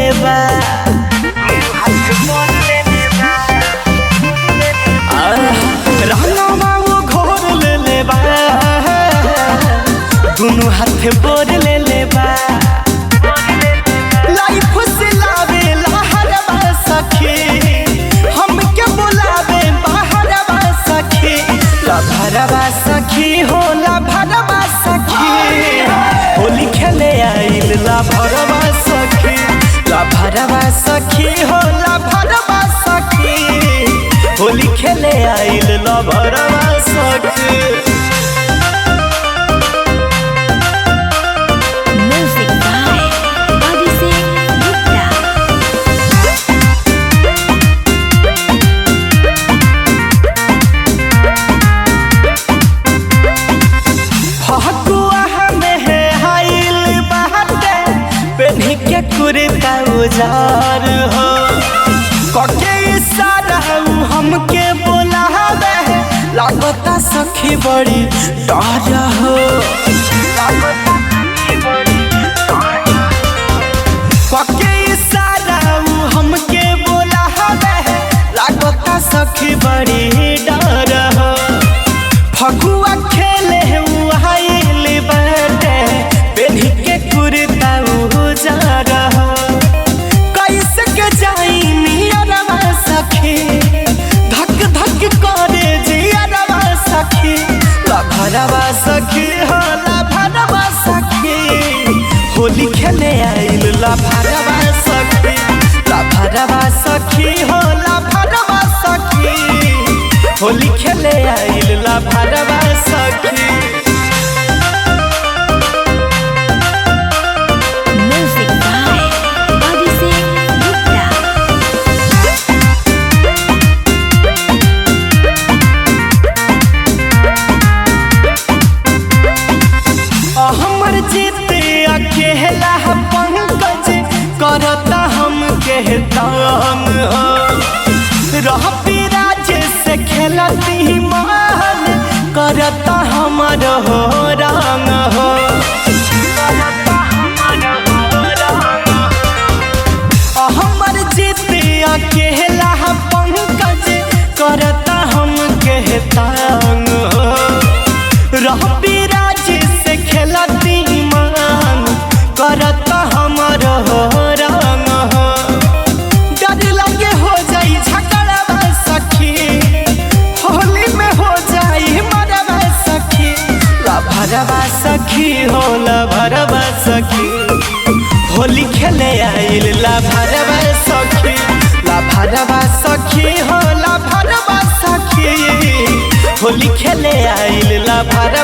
ले बा रहना वो घोर ले ले बा दोनों हाथ बोर ले ले बा लाइफ से लावे लहरवा सखी हमके बुलावे बाहरवा सखी लभरवा सखी हो लभरवा सखी होली खेले आइल लभरवा सखी लभरवा सखी हो लभरवा सखी होली खेले आइल लभरवा सखी। कुर्ता उजार हो कके इशारा हमके बोलावे लागता सखी बड़ी डर हो कके इशारा हमके बोलावे लागता सखी बड़ी डर हो फगुआ खेले आइल बाटे पेन्ही के कुर्ता उजार हो कैसे के जाई नियरवा सखी धक धक करे जियरवा सखी लभरवा सखी हो लभरवा सखी होली खेले आइल लभरवा सखी लभरवा सखी हो लभरवा सखी होली खेले आइल लभरवा सखी। हमर जीते अकेला पंकज करता हम के तंग हो रह राज से खेलती मान करता हमर हो रंग हो हमर जीते अकेला पंकज करता हम के तंग हो रह राज से खेलती मान करता हमर हो रंग हो डर लगे हो जाई झगड़वा सखी होली में हो जाई मरवा सखी लभरवा सखी हो लभरवा सखी होली खेले आइल लभरवा सखी लभरवा सखी हो लभरवा सखी होली खेले आइल लभरवा